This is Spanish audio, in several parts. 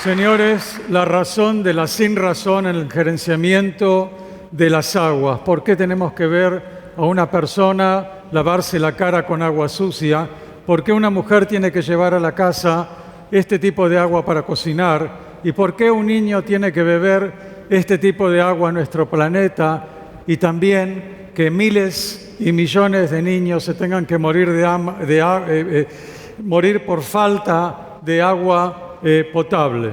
Señores, la razón de la sinrazón en el gerenciamiento de las aguas. ¿Por qué tenemos que ver a una persona lavarse la cara con agua sucia? ¿Por qué una mujer tiene que llevar a la casa este tipo de agua para cocinar? ¿Y por qué un niño tiene que beber este tipo de agua en nuestro planeta? Y también que miles y millones de niños se tengan que morir morir por falta de agua potable.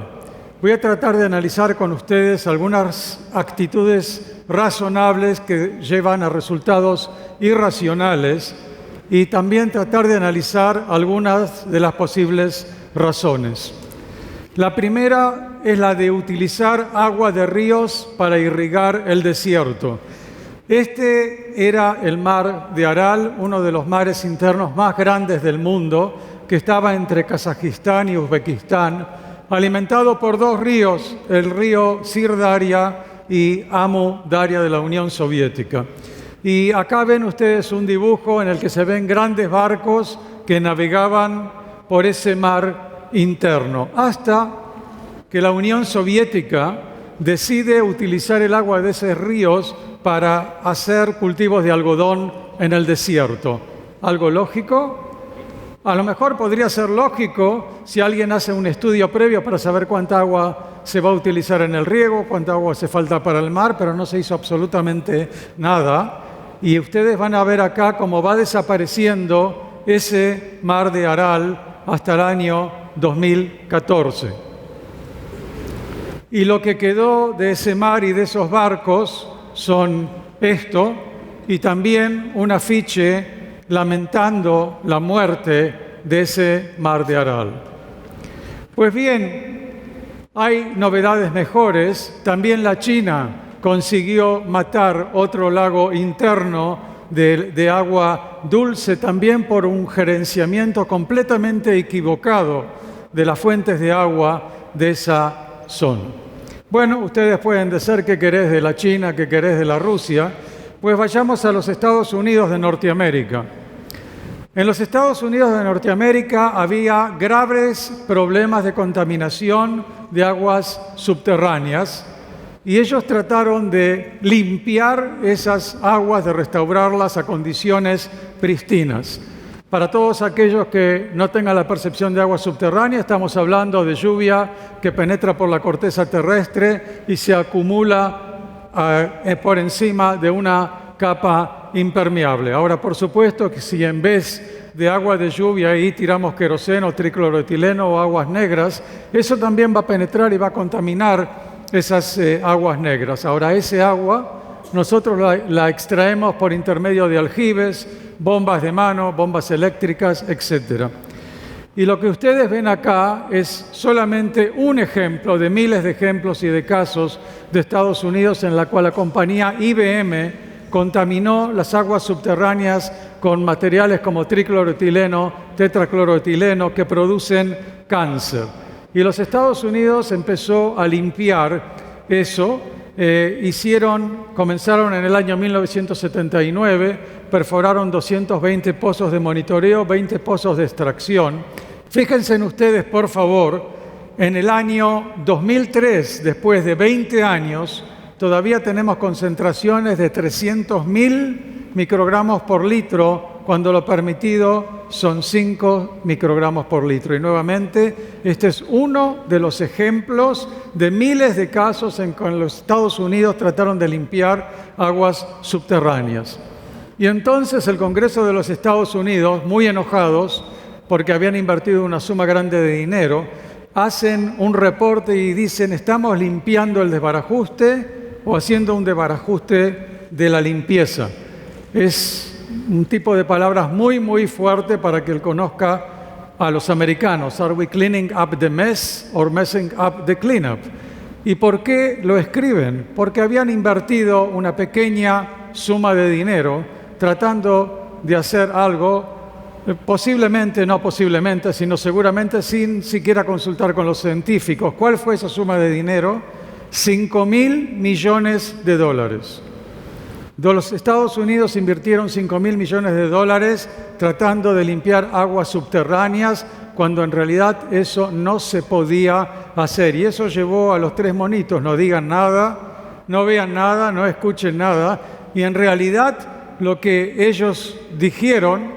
Voy a tratar de analizar con ustedes algunas actitudes razonables que llevan a resultados irracionales y también tratar de analizar algunas de las posibles razones. La primera es la de utilizar agua de ríos para irrigar el desierto. Este era el mar de Aral, uno de los mares internos más grandes del mundo, que estaba entre Kazajistán y Uzbekistán, alimentado por dos ríos, el río Sir-Daria y Amu-Daria de la Unión Soviética. Y acá ven ustedes un dibujo en el que se ven grandes barcos que navegaban por ese mar interno, hasta que la Unión Soviética decide utilizar el agua de esos ríos para hacer cultivos de algodón en el desierto. ¿Algo lógico? A lo mejor podría ser lógico si alguien hace un estudio previo para saber cuánta agua se va a utilizar en el riego, cuánta agua hace falta para el mar, pero no se hizo absolutamente nada. Y ustedes van a ver acá cómo va desapareciendo ese mar de Aral hasta el año 2014. Y lo que quedó de ese mar y de esos barcos son esto, y también un afiche lamentando la muerte de ese mar de Aral. Pues bien, hay novedades mejores. También la China consiguió matar otro lago interno de agua dulce, también por un gerenciamiento completamente equivocado de las fuentes de agua de esa zona. Bueno, ustedes pueden decir qué querés de la China, qué querés de la Rusia. Pues vayamos a los Estados Unidos de Norteamérica. En los Estados Unidos de Norteamérica había graves problemas de contaminación de aguas subterráneas y ellos trataron de limpiar esas aguas, de restaurarlas a condiciones pristinas. Para todos aquellos que no tengan la percepción de agua subterránea, estamos hablando de lluvia que penetra por la corteza terrestre y se acumula por encima de una capa impermeable. Ahora, por supuesto que si en vez de agua de lluvia ahí tiramos queroseno, tricloroetileno o aguas negras, eso también va a penetrar y va a contaminar esas aguas negras. Ahora, ese agua nosotros la extraemos por intermedio de aljibes, bombas de mano, bombas eléctricas, etc. Y lo que ustedes ven acá es solamente un ejemplo de miles de ejemplos y de casos de Estados Unidos en la cual la compañía IBM contaminó las aguas subterráneas con materiales como tricloroetileno, tetracloroetileno, que producen cáncer. Y los Estados Unidos empezó a limpiar eso. Comenzaron en el año 1979, perforaron 220 pozos de monitoreo, 20 pozos de extracción. Fíjense en ustedes, por favor, en el año 2003, después de 20 años, todavía tenemos concentraciones de 300.000 microgramos por litro, cuando lo permitido son 5 microgramos por litro. Y nuevamente, este es uno de los ejemplos de miles de casos en que los Estados Unidos trataron de limpiar aguas subterráneas. Y entonces el Congreso de los Estados Unidos, muy enojados, porque habían invertido una suma grande de dinero, hacen un reporte y dicen: estamos limpiando el desbarajuste o haciendo un desbarajuste de la limpieza. Es un tipo de palabras muy, muy fuerte para que él conozca a los americanos. ¿Are we cleaning up the mess or messing up the cleanup? ¿Y por qué lo escriben? Porque habían invertido una pequeña suma de dinero tratando de hacer algo, posiblemente, no posiblemente, sino seguramente sin siquiera consultar con los científicos. ¿Cuál fue esa suma de dinero? $5.000 millones. Los Estados Unidos invirtieron $5.000 millones tratando de limpiar aguas subterráneas cuando en realidad eso no se podía hacer. Y eso llevó a los 3 monitos: no digan nada, no vean nada, no escuchen nada. Y en realidad lo que ellos dijeron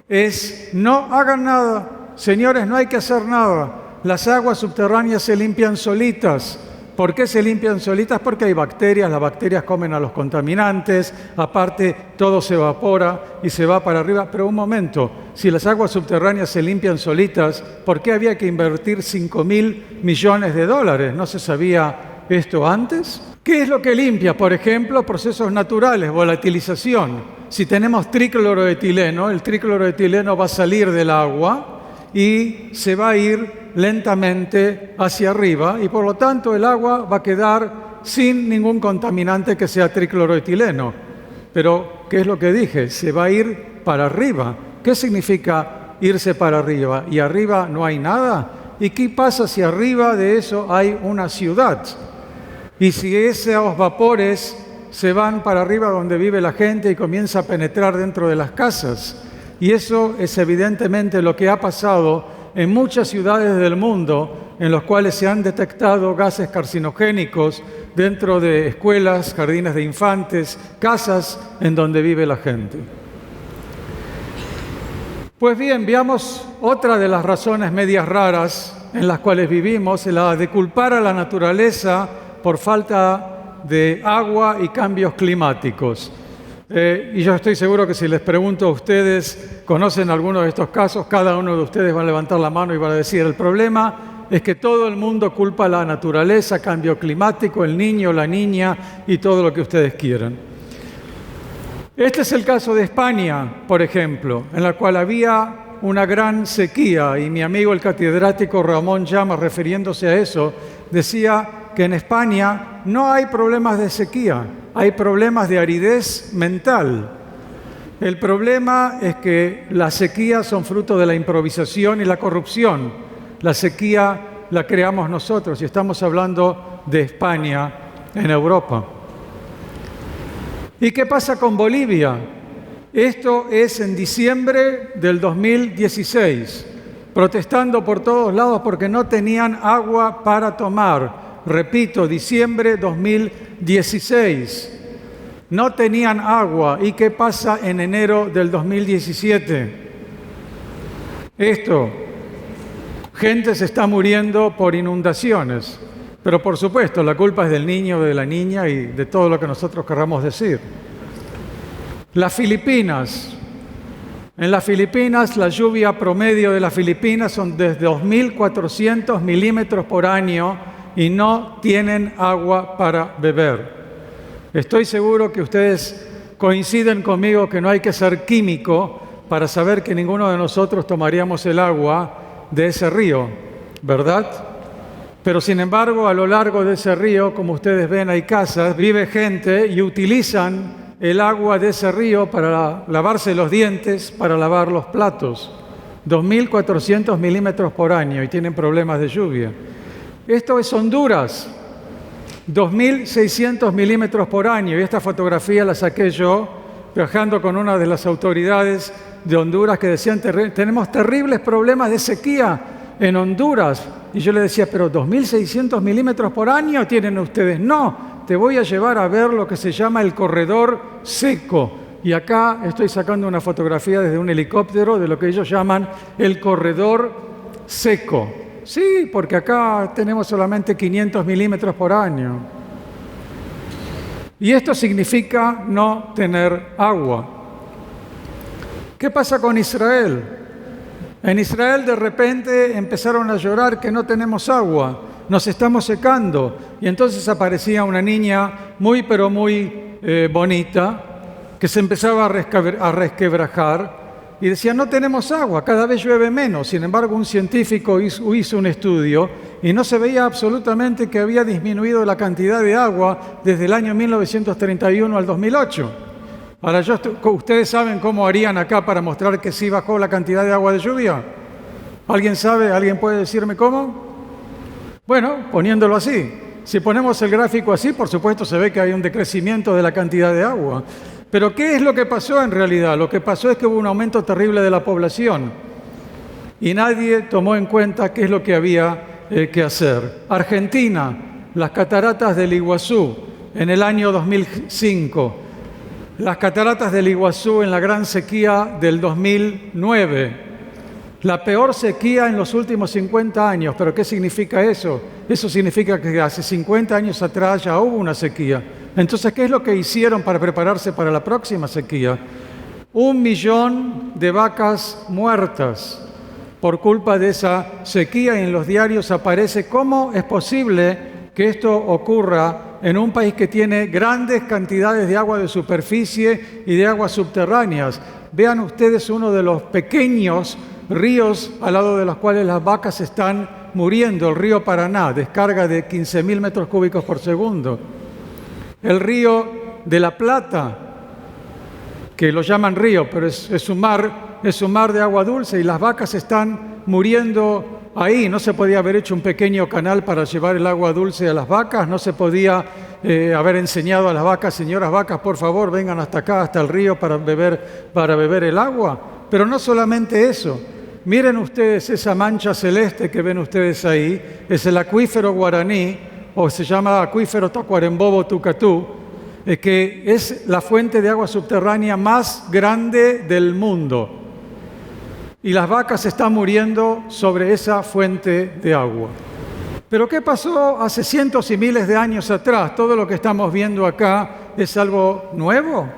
es: no hagan nada, señores, no hay que hacer nada. Las aguas subterráneas se limpian solitas. ¿Por qué se limpian solitas? Porque hay bacterias, las bacterias comen a los contaminantes, aparte todo se evapora y se va para arriba. Pero un momento, si las aguas subterráneas se limpian solitas, ¿por qué había que invertir $5.000 millones? ¿No se sabía esto antes? ¿Qué es lo que limpia? Por ejemplo, procesos naturales, volatilización. Si tenemos tricloroetileno, el tricloroetileno va a salir del agua y se va a ir lentamente hacia arriba y por lo tanto el agua va a quedar sin ningún contaminante que sea tricloroetileno. Pero, ¿qué es lo que dije? Se va a ir para arriba. ¿Qué significa irse para arriba? ¿Y arriba no hay nada? ¿Y qué pasa si arriba de eso hay una ciudad? Y si esos vapores se van para arriba donde vive la gente y comienza a penetrar dentro de las casas. Y eso es evidentemente lo que ha pasado en muchas ciudades del mundo en los cuales se han detectado gases carcinogénicos dentro de escuelas, jardines de infantes, casas en donde vive la gente. Pues bien, veamos otra de las razones medias raras en las cuales vivimos, la de culpar a la naturaleza por falta de agua y cambios climáticos. Y yo estoy seguro que si les pregunto a ustedes, ¿conocen alguno de estos casos? Cada uno de ustedes va a levantar la mano y va a decir: el problema es que todo el mundo culpa a la naturaleza, cambio climático, el niño, la niña y todo lo que ustedes quieran. Este es el caso de España, por ejemplo, en la cual había una gran sequía y mi amigo el catedrático Ramón Llamas, refiriéndose a eso, decía que en España no hay problemas de sequía, hay problemas de aridez mental. El problema es que las sequías son fruto de la improvisación y la corrupción. La sequía la creamos nosotros y estamos hablando de España en Europa. ¿Y qué pasa con Bolivia? Esto es en diciembre del 2016, protestando por todos lados porque no tenían agua para tomar. Repito, diciembre 2016. No tenían agua. ¿Y qué pasa en enero del 2017? Gente se está muriendo por inundaciones. Pero por supuesto, la culpa es del niño, de la niña y de todo lo que nosotros querramos decir. Las Filipinas. En las Filipinas, la lluvia promedio de las Filipinas son de 2.400 milímetros por año y no tienen agua para beber. Estoy seguro que ustedes coinciden conmigo que no hay que ser químico para saber que ninguno de nosotros tomaríamos el agua de ese río, ¿verdad? Pero sin embargo, a lo largo de ese río, como ustedes ven, hay casas, vive gente y utilizan el agua de ese río para lavarse los dientes, para lavar los platos. 2.400 milímetros por año y tienen problemas de lluvia. Esto es Honduras, 2.600 milímetros por año. Y esta fotografía la saqué yo viajando con una de las autoridades de Honduras que decían: tenemos terribles problemas de sequía en Honduras. Y yo le decía: pero 2.600 milímetros por año tienen ustedes. No, te voy a llevar a ver lo que se llama el corredor seco. Y acá estoy sacando una fotografía desde un helicóptero de lo que ellos llaman el corredor seco. Sí, porque acá tenemos solamente 500 milímetros por año. Y esto significa no tener agua. ¿Qué pasa con Israel? En Israel de repente empezaron a llorar que no tenemos agua, nos estamos secando. Y entonces aparecía una niña muy pero muy bonita que se empezaba a resquebrajar y decía: no tenemos agua, cada vez llueve menos. Sin embargo, un científico hizo un estudio y no se veía absolutamente que había disminuido la cantidad de agua desde el año 1931 al 2008. Ahora, ¿ustedes saben cómo harían acá para mostrar que sí bajó la cantidad de agua de lluvia? ¿Alguien sabe? ¿Alguien puede decirme cómo? Bueno, poniéndolo así. Si ponemos el gráfico así, por supuesto se ve que hay un decrecimiento de la cantidad de agua. Pero ¿qué es lo que pasó en realidad? Lo que pasó es que hubo un aumento terrible de la población. y nadie tomó en cuenta qué es lo que había que hacer. Argentina, las cataratas del Iguazú en el año 2005, las cataratas del Iguazú en la gran sequía del 2009, la peor sequía en los últimos 50 años. ¿Pero qué significa eso? Eso significa que hace 50 años atrás ya hubo una sequía. Entonces, ¿qué es lo que hicieron para prepararse para la próxima sequía? 1 millón de vacas muertas por culpa de esa sequía, y en los diarios aparece cómo es posible que esto ocurra en un país que tiene grandes cantidades de agua de superficie y de aguas subterráneas. Vean ustedes uno de los pequeños ríos al lado de los cuales las vacas están muriendo, el río Paraná, descarga de 15.000 metros cúbicos por segundo. El río de la Plata, que lo llaman río, pero es un mar de agua dulce, y las vacas están muriendo ahí. No se podía haber hecho un pequeño canal para llevar el agua dulce a las vacas, no se podía haber enseñado a las vacas: señoras vacas, por favor, vengan hasta acá, hasta el río para beber el agua. Pero no solamente eso. Miren ustedes esa mancha celeste que ven ustedes ahí, es el acuífero Guaraní, o se llama acuífero Tacuarembó-Botucatú, que es la fuente de agua subterránea más grande del mundo. Y las vacas están muriendo sobre esa fuente de agua. Pero ¿qué pasó hace cientos y miles de años atrás? Todo lo que estamos viendo acá es algo nuevo.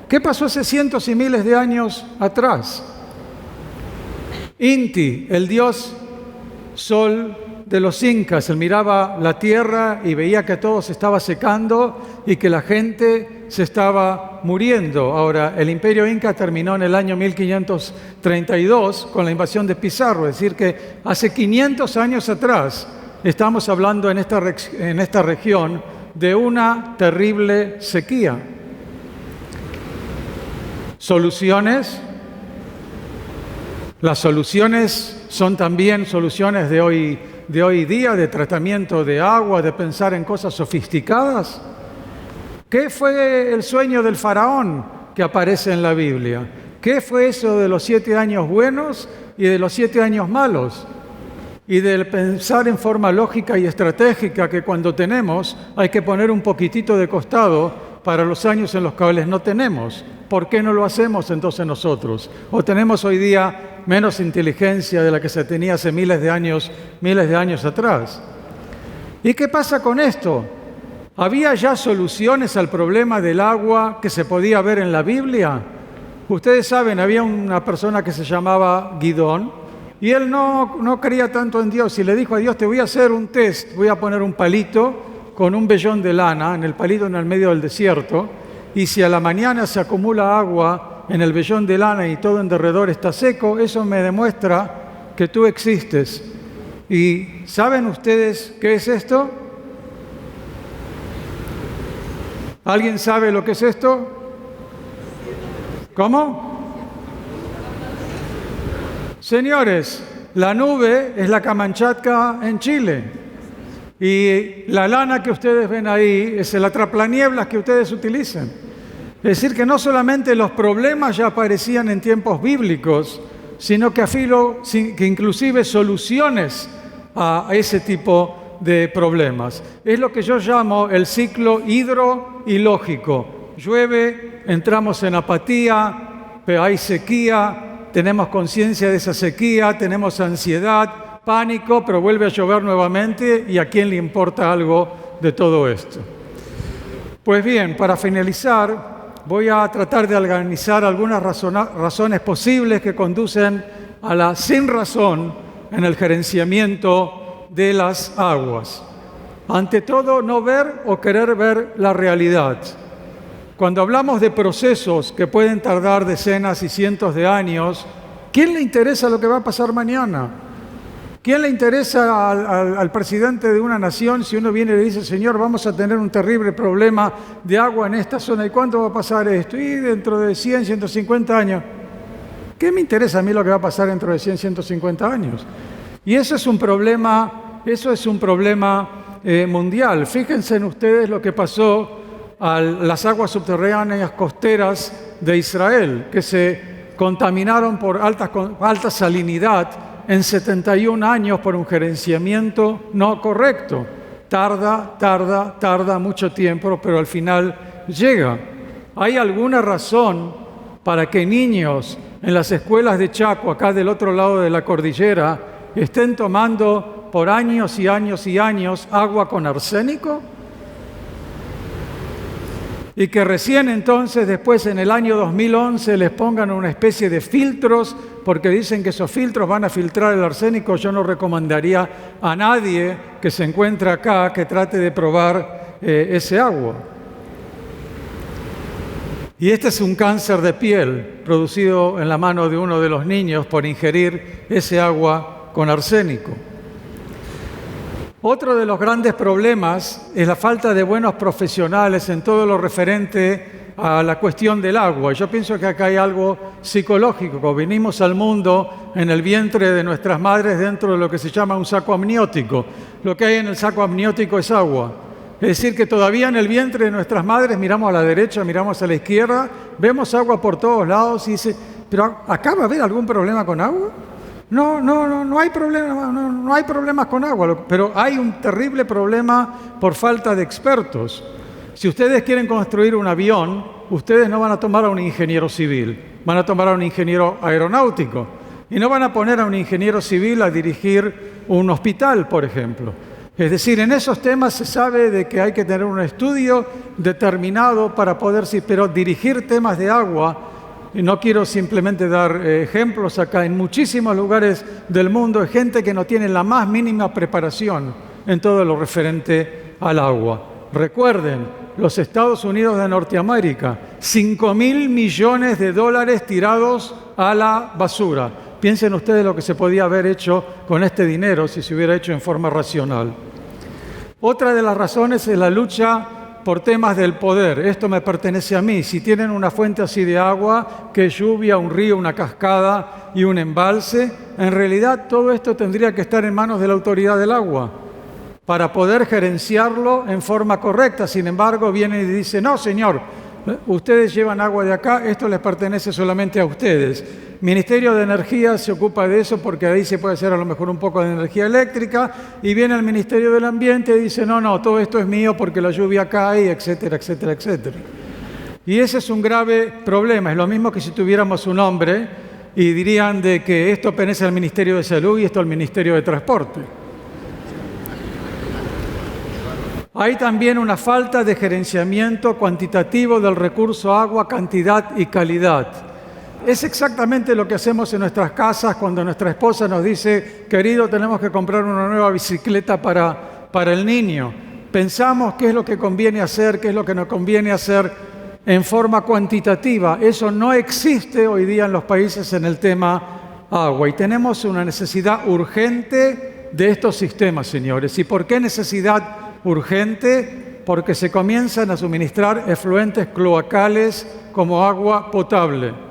¿Qué pasó hace cientos y miles de años atrás? Inti, el dios sol de los incas, él miraba la tierra y veía que todo se estaba secando y que la gente se estaba muriendo. Ahora, el imperio inca terminó en el año 1532 con la invasión de Pizarro, es decir que hace 500 años atrás estamos hablando en esta región de una terrible sequía. ¿Soluciones? Las soluciones son también soluciones de hoy día, de tratamiento de agua, de pensar en cosas sofisticadas. ¿Qué fue el sueño del faraón que aparece en la Biblia? ¿Qué fue eso de los 7 años buenos y de los 7 años malos? Y del pensar en forma lógica y estratégica, que cuando tenemos hay que poner un poquitito de costado para los años en los cuales no tenemos. ¿Por qué no lo hacemos entonces nosotros? ¿O tenemos hoy día menos inteligencia de la que se tenía hace miles de años atrás? ¿Y qué pasa con esto? ¿Había ya soluciones al problema del agua que se podía ver en la Biblia? Ustedes saben, había una persona que se llamaba Gidón, y él no creía tanto en Dios, y le dijo a Dios: te voy a hacer un test, voy a poner un palito con un vellón de lana en el palito en el medio del desierto, y si a la mañana se acumula agua en el vellón de lana y todo en derredor está seco, eso me demuestra que tú existes. ¿Y saben ustedes qué es esto? ¿Alguien sabe lo que es esto? ¿Cómo? Señores, la nube es la Camanchaca en Chile. Y la lana que ustedes ven ahí es el atraplanieblas que ustedes utilizan. Es decir, que no solamente los problemas ya aparecían en tiempos bíblicos, sino que que inclusive soluciones a ese tipo de problemas. Es lo que yo llamo el ciclo hidroilógico. Llueve, entramos en apatía, pero hay sequía, tenemos conciencia de esa sequía, tenemos ansiedad, pánico, pero vuelve a llover nuevamente, ¿y a quién le importa algo de todo esto? Pues bien, para finalizar, voy a tratar de organizar algunas razones posibles que conducen a la sinrazón en el gerenciamiento de las aguas. Ante todo, no ver o querer ver la realidad. Cuando hablamos de procesos que pueden tardar decenas y cientos de años, ¿quién le interesa lo que va a pasar mañana? ¿Quién le interesa al presidente de una nación si uno viene y le dice: Señor, vamos a tener un terrible problema de agua en esta zona? ¿Y cuánto va a pasar esto? Y dentro de 100, 150 años. ¿Qué me interesa a mí lo que va a pasar dentro de 100, 150 años? Y eso es un problema mundial. Fíjense en ustedes lo que pasó a las aguas subterráneas costeras de Israel, que se contaminaron por alta salinidad en 71 años por un gerenciamiento no correcto. Tarda mucho tiempo, pero al final llega. ¿Hay alguna razón para que niños en las escuelas de Chaco, acá del otro lado de la cordillera, estén tomando por años y años y años agua con arsénico? Y que recién entonces, después en el año 2011, les pongan una especie de filtros, porque dicen que esos filtros van a filtrar el arsénico. Yo no recomendaría a nadie que se encuentre acá que trate de probar ese agua. Y este es un cáncer de piel producido en la mano de uno de los niños por ingerir ese agua con arsénico. Otro de los grandes problemas es la falta de buenos profesionales en todo lo referente a la cuestión del agua. Yo pienso que acá hay algo psicológico. Venimos al mundo en el vientre de nuestras madres dentro de lo que se llama un saco amniótico. Lo que hay en el saco amniótico es agua. Es decir, que todavía en el vientre de nuestras madres miramos a la derecha, miramos a la izquierda, vemos agua por todos lados y dice, ¿pero acá va a haber algún problema con agua? No hay problema, no hay problemas con agua, pero hay un terrible problema por falta de expertos. Si ustedes quieren construir un avión, ustedes no van a tomar a un ingeniero civil, van a tomar a un ingeniero aeronáutico y no van a poner a un ingeniero civil a dirigir un hospital, por ejemplo. Es decir, en esos temas se sabe de que hay que tener un estudio determinado para poder, pero dirigir temas de agua. Y no quiero simplemente dar ejemplos acá. En muchísimos lugares del mundo hay gente que no tiene la más mínima preparación en todo lo referente al agua. Recuerden, los Estados Unidos de Norteamérica, $5.000 millones tirados a la basura. Piensen ustedes lo que se podía haber hecho con este dinero si se hubiera hecho en forma racional. Otra de las razones es la lucha por temas del poder. Esto me pertenece a mí. Si tienen una fuente así de agua, que es lluvia, un río, una cascada y un embalse, en realidad todo esto tendría que estar en manos de la autoridad del agua para poder gerenciarlo en forma correcta. Sin embargo, viene y dice, no, señor, ustedes llevan agua de acá, esto les pertenece solamente a ustedes. Ministerio de Energía se ocupa de eso porque ahí se puede hacer a lo mejor un poco de energía eléctrica, y viene el Ministerio del Ambiente y dice, no, todo esto es mío porque la lluvia cae, etcétera, etcétera, etcétera. Y ese es un grave problema. Es lo mismo que si tuviéramos un hombre y dirían de que esto pertenece al Ministerio de Salud y esto al Ministerio de Transporte. Hay también una falta de gerenciamiento cuantitativo del recurso agua, cantidad y calidad. Es exactamente lo que hacemos en nuestras casas cuando nuestra esposa nos dice, querido, tenemos que comprar una nueva bicicleta para el niño. Pensamos qué es lo que conviene hacer, qué es lo que no conviene hacer en forma cuantitativa. Eso no existe hoy día en los países en el tema agua. Y tenemos una necesidad urgente de estos sistemas, señores. ¿Y por qué necesidad urgente? Porque se comienzan a suministrar efluentes cloacales como agua potable.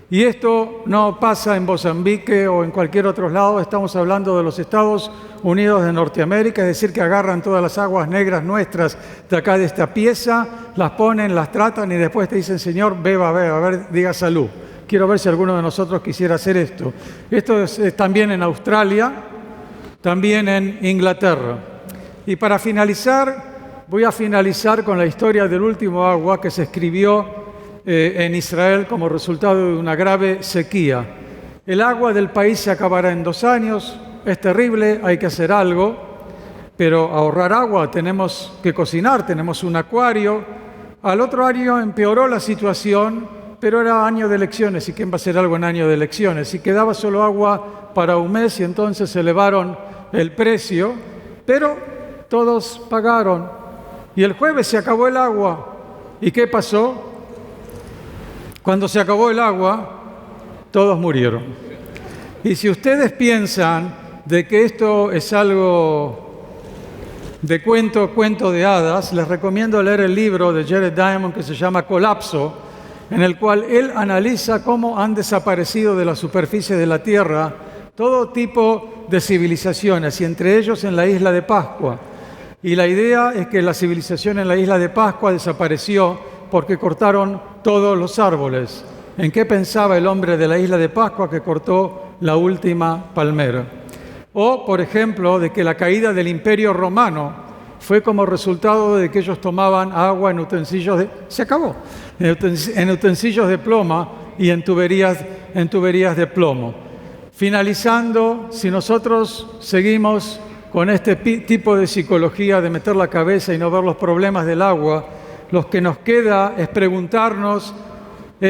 Y esto no pasa en Mozambique o en cualquier otro lado. Estamos hablando de los Estados Unidos de Norteamérica, es decir, que agarran todas las aguas negras nuestras de acá de esta pieza, las ponen, las tratan y después te dicen, señor, beba, a ver, diga salud. Quiero ver si alguno de nosotros quisiera hacer esto. Esto es también en Australia, también en Inglaterra. Y para finalizar, voy a finalizar con la historia del último agua que se escribió en Israel como resultado de una grave sequía. El agua del país se acabará en 2 años, es terrible, hay que hacer algo, pero ahorrar agua, tenemos que cocinar, tenemos un acuario. Al otro año empeoró la situación, pero era año de elecciones, ¿y quién va a hacer algo en año de elecciones? Y quedaba solo agua para un mes y entonces elevaron el precio, pero todos pagaron. Y el jueves se acabó el agua. ¿Y qué pasó? Cuando se acabó el agua, todos murieron. Y si ustedes piensan de que esto es algo de cuento de hadas, les recomiendo leer el libro de Jared Diamond que se llama Colapso, en el cual él analiza cómo han desaparecido de la superficie de la Tierra todo tipo de civilizaciones, y entre ellos en la isla de Pascua. Y la idea es que la civilización en la isla de Pascua desapareció porque cortaron todos los árboles. ¿En qué pensaba el hombre de la isla de Pascua que cortó la última palmera. O, por ejemplo, de que la caída del Imperio Romano fue como resultado de que ellos tomaban agua en utensilios en utensilios de plomo y en tuberías de plomo. Finalizando, si nosotros seguimos con este tipo de psicología de meter la cabeza y no ver los problemas del agua, lo que nos queda es preguntarnos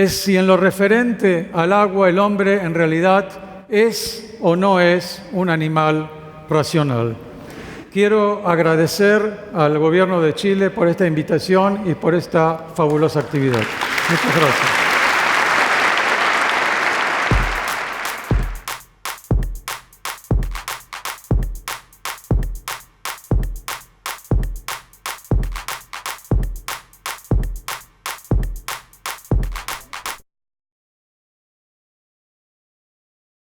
si en lo referente al agua el hombre en realidad es o no es un animal racional. Quiero agradecer al Gobierno de Chile por esta invitación y por esta fabulosa actividad. Muchas gracias.